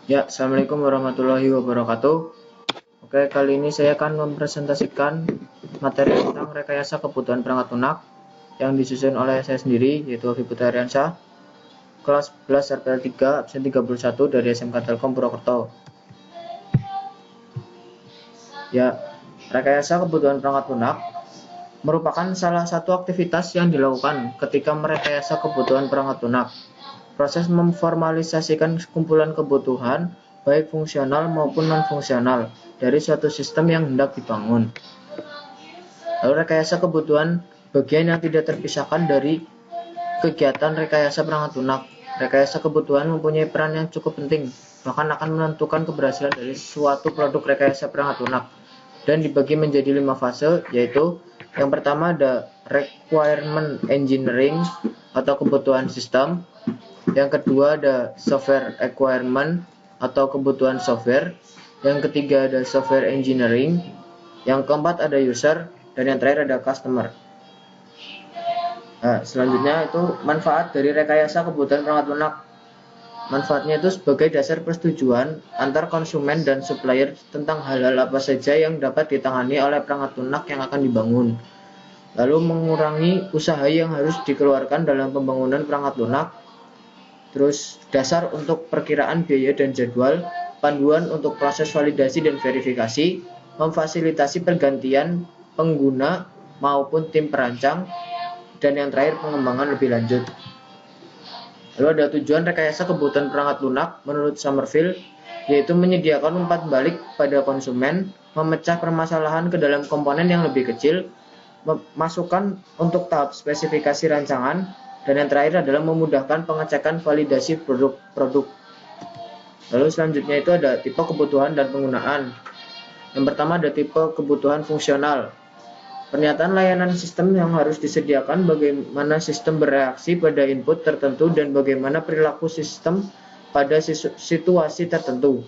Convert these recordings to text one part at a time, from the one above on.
Ya, Assalamualaikum warahmatullahi wabarakatuh. Oke, kali ini saya akan mempresentasikan materi tentang rekayasa kebutuhan perangkat lunak yang disusun oleh saya sendiri, yaitu Alfi Putariansyah, kelas 11 RPL 3, absen 31 dari SMK Telkom Purwokerto. Ya, rekayasa kebutuhan perangkat lunak merupakan salah satu aktivitas yang dilakukan ketika merekayasa kebutuhan perangkat lunak. Proses memformalisasikan kumpulan kebutuhan, baik fungsional maupun non-fungsional, dari suatu sistem yang hendak dibangun. Lalu rekayasa kebutuhan bagian yang tidak terpisahkan dari kegiatan rekayasa perangkat lunak. Rekayasa kebutuhan mempunyai peran yang cukup penting, bahkan akan menentukan keberhasilan dari suatu produk rekayasa perangkat lunak, dan dibagi menjadi 5 fase, yaitu yang pertama ada requirement engineering atau kebutuhan sistem. Yang kedua ada software requirement atau kebutuhan software. Yang ketiga ada software engineering. Yang keempat ada user. Dan yang terakhir ada customer. Nah, selanjutnya itu manfaat dari rekayasa kebutuhan perangkat lunak. Manfaatnya itu sebagai dasar persetujuan antar konsumen dan supplier tentang hal-hal apa saja yang dapat ditangani oleh perangkat lunak yang akan dibangun. Lalu mengurangi usaha yang harus dikeluarkan dalam pembangunan perangkat lunak. Terus dasar untuk perkiraan biaya dan jadwal, panduan untuk proses validasi dan verifikasi, memfasilitasi pergantian pengguna maupun tim perancang, dan yang terakhir pengembangan lebih lanjut. Lalu ada tujuan rekayasa kebutuhan perangkat lunak menurut Somerville, yaitu menyediakan umpan balik pada konsumen, memecah permasalahan ke dalam komponen yang lebih kecil, masukan untuk tahap spesifikasi rancangan, dan yang terakhir adalah memudahkan pengecekan validasi produk. Lalu selanjutnya itu ada tipe kebutuhan dan penggunaan. Yang pertama ada tipe kebutuhan fungsional. Pernyataan layanan sistem yang harus disediakan, bagaimana sistem bereaksi pada input tertentu, dan bagaimana perilaku sistem pada situasi tertentu.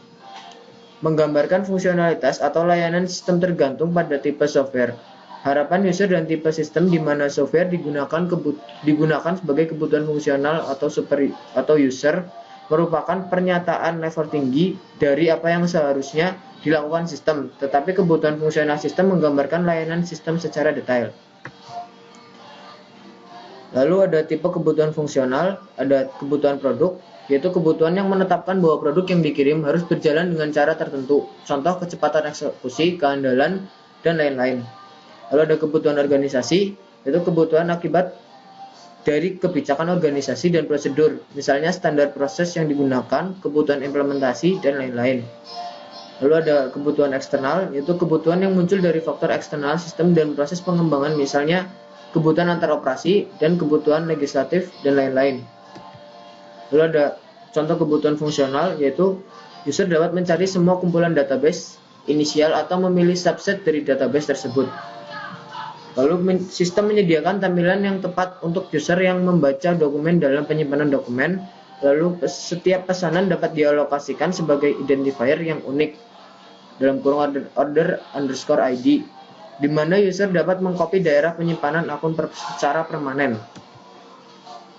Menggambarkan fungsionalitas atau layanan sistem tergantung pada tipe software. Harapan user dan tipe sistem di mana software digunakan sebagai kebutuhan fungsional atau user merupakan pernyataan level tinggi dari apa yang seharusnya dilakukan sistem, tetapi kebutuhan fungsional sistem menggambarkan layanan sistem secara detail. Lalu ada tipe kebutuhan fungsional, ada kebutuhan produk, yaitu kebutuhan yang menetapkan bahwa produk yang dikirim harus berjalan dengan cara tertentu, contoh kecepatan eksekusi, keandalan, dan lain-lain. Lalu ada kebutuhan organisasi, yaitu kebutuhan akibat dari kebijakan organisasi dan prosedur, misalnya standar proses yang digunakan, kebutuhan implementasi, dan lain-lain. Lalu ada kebutuhan eksternal, yaitu kebutuhan yang muncul dari faktor eksternal sistem dan proses pengembangan, misalnya kebutuhan antar operasi dan kebutuhan legislatif, dan lain-lain. Lalu ada contoh kebutuhan fungsional, yaitu user dapat mencari semua kumpulan database inisial atau memilih subset dari database tersebut. Lalu sistem menyediakan tampilan yang tepat untuk user yang membaca dokumen dalam penyimpanan dokumen. Lalu setiap pesanan dapat dialokasikan sebagai identifier yang unik dalam kurung order underscore ID, di mana user dapat mengcopy daerah penyimpanan akun secara permanen.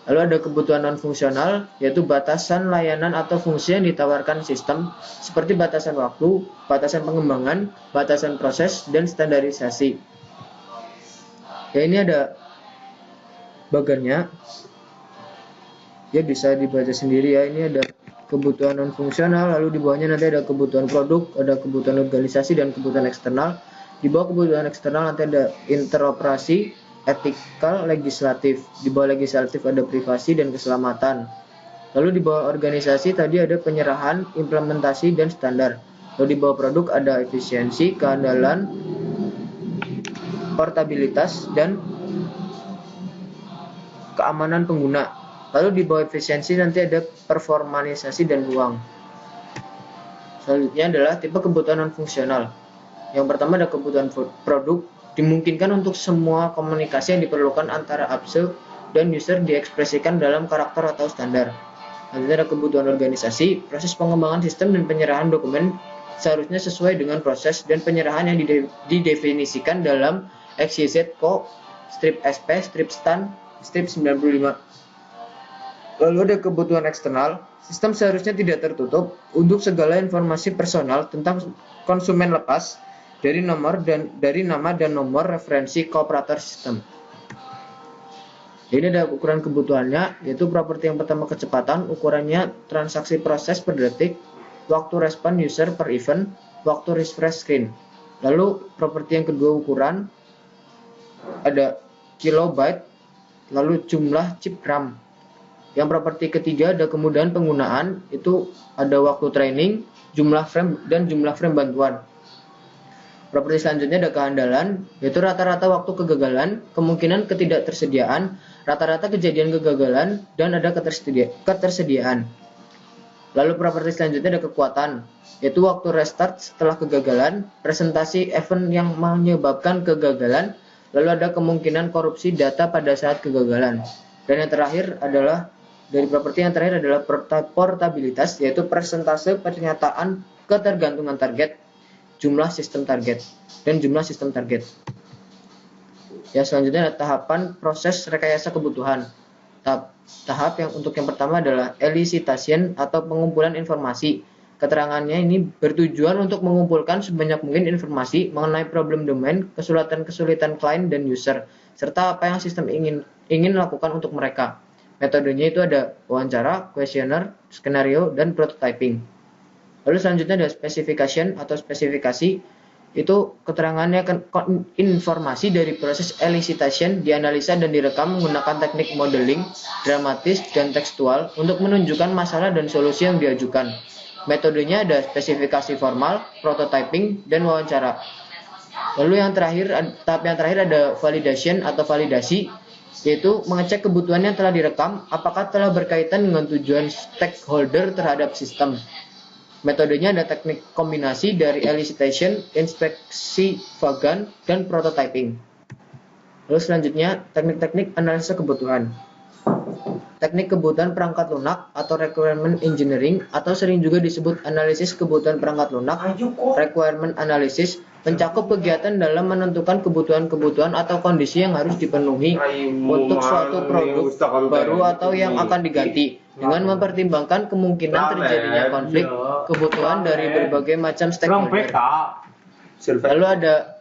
Lalu ada kebutuhan non-fungsional, yaitu batasan layanan atau fungsi yang ditawarkan sistem, seperti batasan waktu, batasan pengembangan, batasan proses, dan standarisasi. Ya, ini ada bagannya, ya bisa dibaca sendiri ya. Ini ada kebutuhan non fungsional, lalu di bawahnya nanti ada kebutuhan produk, ada kebutuhan organisasi, dan kebutuhan eksternal. Di bawah kebutuhan eksternal nanti ada interoperasi, etikal, legislatif. Di bawah legislatif ada privasi dan keselamatan. Lalu di bawah organisasi tadi ada penyerahan, implementasi, dan standar. Lalu di bawah produk ada efisiensi, keandalan, portabilitas, dan keamanan pengguna. Lalu di bawah efisiensi nanti ada performanisasi dan ruang. Selanjutnya adalah tipe kebutuhan non-fungsional. Yang pertama ada kebutuhan produk, dimungkinkan untuk semua komunikasi yang diperlukan antara apse dan user diekspresikan dalam karakter atau standar. Selanjutnya ada kebutuhan organisasi, proses pengembangan sistem dan penyerahan dokumen seharusnya sesuai dengan proses dan penyerahan yang didefinisikan dalam XYZ Co, strip SP, strip stan, strip 95. Lalu ada kebutuhan eksternal. Sistem seharusnya tidak tertutup untuk segala informasi personal tentang konsumen lepas dari nama dan nomor referensi kooperator sistem. Ini ada ukuran kebutuhannya, yaitu properti yang pertama kecepatan, ukurannya transaksi proses per detik, waktu respon user per event, waktu refresh screen. Lalu properti yang kedua ukuran ada kilobyte, lalu jumlah chip RAM. Yang properti ketiga ada kemudahan penggunaan, itu ada waktu training, jumlah frame dan jumlah frame bantuan. Properti selanjutnya ada kehandalan, yaitu rata-rata waktu kegagalan, kemungkinan ketidaktersediaan, rata-rata kejadian kegagalan, dan ada ketersediaan. Lalu properti selanjutnya ada kekuatan, yaitu waktu restart setelah kegagalan, presentasi event yang menyebabkan kegagalan, lalu ada kemungkinan korupsi data pada saat kegagalan. Dan yang terakhir adalah, dari properti yang terakhir adalah portabilitas, yaitu persentase pernyataan ketergantungan target, jumlah sistem target, dan jumlah sistem target. Yang selanjutnya adalah tahapan proses rekayasa kebutuhan. Tahap yang pertama adalah elicitation atau pengumpulan informasi. Keterangannya ini bertujuan untuk mengumpulkan sebanyak mungkin informasi mengenai problem domain, kesulitan klien dan user, serta apa yang sistem ingin lakukan untuk mereka. Metodenya itu ada wawancara, questionnaire, skenario, dan prototyping. Lalu selanjutnya ada specification atau spesifikasi, itu keterangannya informasi dari proses elicitation dianalisa dan direkam menggunakan teknik modeling, dramatis, dan tekstual untuk menunjukkan masalah dan solusi yang diajukan. Metodenya ada spesifikasi formal, prototyping, dan wawancara. Lalu tahap yang terakhir ada validation atau validasi, yaitu mengecek kebutuhan yang telah direkam apakah telah berkaitan dengan tujuan stakeholder terhadap sistem. Metodenya ada teknik kombinasi dari elicitation, inspeksi Vaughan, dan prototyping. Lalu selanjutnya teknik-teknik analisa kebutuhan. Teknik kebutuhan perangkat lunak atau requirement engineering, atau sering juga disebut analisis kebutuhan perangkat lunak, requirement analysis, mencakup kegiatan dalam menentukan kebutuhan-kebutuhan atau kondisi yang harus dipenuhi untuk suatu produk baru atau yang akan diganti, dengan mempertimbangkan kemungkinan terjadinya konflik kebutuhan dari berbagai macam stakeholder. Lalu ada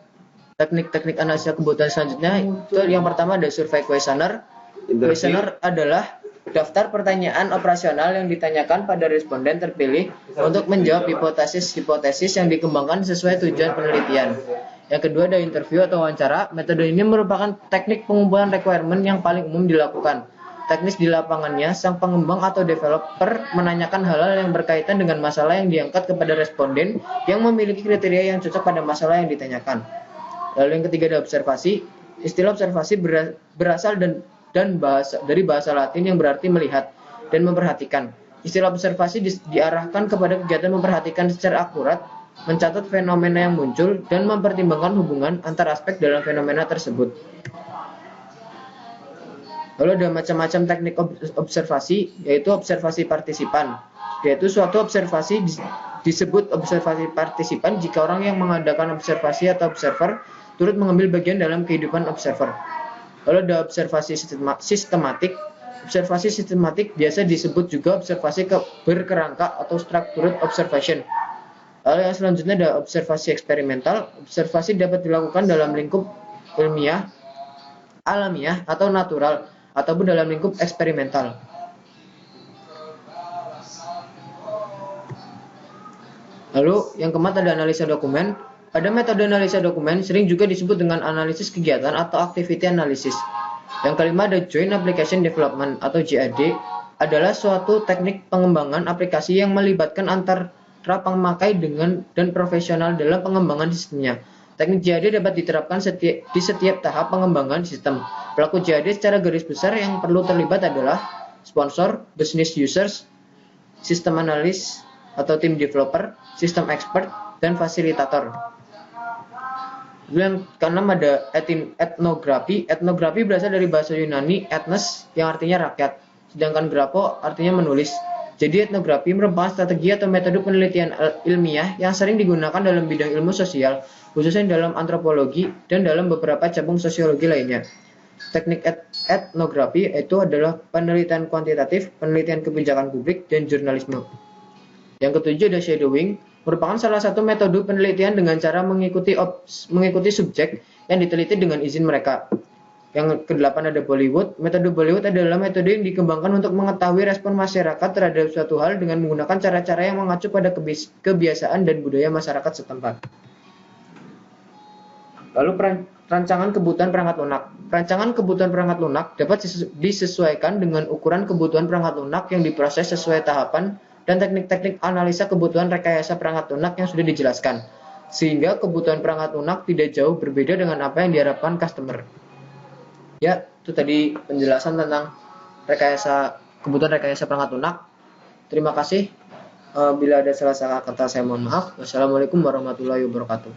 teknik-teknik analisa kebutuhan selanjutnya, itu yang pertama ada survei questionnaire. Questionnaire adalah daftar pertanyaan operasional yang ditanyakan pada responden terpilih untuk menjawab hipotesis yang dikembangkan sesuai tujuan penelitian. Yang kedua ada interview atau wawancara. Metode ini merupakan teknik pengumpulan requirement yang paling umum dilakukan. Teknis di lapangannya, sang pengembang atau developer menanyakan hal-hal yang berkaitan dengan masalah yang diangkat kepada responden yang memiliki kriteria yang cocok pada masalah yang ditanyakan. Lalu yang ketiga ada observasi. Istilah observasi berasal dari bahasa Latin yang berarti melihat dan memperhatikan. Istilah observasi diarahkan kepada kegiatan memperhatikan secara akurat, mencatat fenomena yang muncul, dan mempertimbangkan hubungan antar aspek dalam fenomena tersebut. Lalu ada macam-macam teknik observasi, yaitu observasi partisipan. Yaitu suatu observasi disebut observasi partisipan jika orang yang mengadakan observasi atau observer turut mengambil bagian dalam kehidupan observer. Lalu ada observasi sistematik. Observasi sistematik biasa disebut juga observasi berkerangka atau structured observation. Lalu yang selanjutnya ada observasi eksperimental. Observasi dapat dilakukan dalam lingkup ilmiah, alamiah, atau natural, ataupun dalam lingkup eksperimental. Lalu yang keempat ada analisa dokumen. Pada metode analisa dokumen sering juga disebut dengan analisis kegiatan atau activity analysis. Yang kelima ada Joint Application Development atau JAD, adalah suatu teknik pengembangan aplikasi yang melibatkan antara pemakai dan profesional dalam pengembangan sistemnya. Teknik JAD dapat diterapkan di setiap tahap pengembangan sistem. Pelaku JAD secara garis besar yang perlu terlibat adalah sponsor, business users, sistem analis atau tim developer, sistem expert, dan fasilitator. Yang keenam ada etnografi. Etnografi berasal dari bahasa Yunani ethnos yang artinya rakyat, sedangkan grafo artinya menulis. Jadi etnografi merupakan strategi atau metode penelitian ilmiah yang sering digunakan dalam bidang ilmu sosial, khususnya dalam antropologi dan dalam beberapa cabang sosiologi lainnya. Teknik etnografi itu adalah penelitian kuantitatif, penelitian kebijakan publik, dan jurnalisme. Yang ketujuh ada shadowing, merupakan salah satu metode penelitian dengan cara mengikuti subjek yang diteliti dengan izin mereka. Yang kedelapan ada Bollywood. Metode Bollywood adalah metode yang dikembangkan untuk mengetahui respon masyarakat terhadap suatu hal dengan menggunakan cara-cara yang mengacu pada kebiasaan dan budaya masyarakat setempat. Lalu rancangan kebutuhan perangkat lunak. Rancangan kebutuhan perangkat lunak dapat disesuaikan dengan ukuran kebutuhan perangkat lunak yang diproses sesuai tahapan dan teknik-teknik analisa kebutuhan rekayasa perangkat lunak yang sudah dijelaskan, sehingga kebutuhan perangkat lunak tidak jauh berbeda dengan apa yang diharapkan customer. Ya, itu tadi penjelasan tentang kebutuhan rekayasa perangkat lunak. Terima kasih. Bila ada salah kata saya mohon maaf. Wassalamualaikum warahmatullahi wabarakatuh.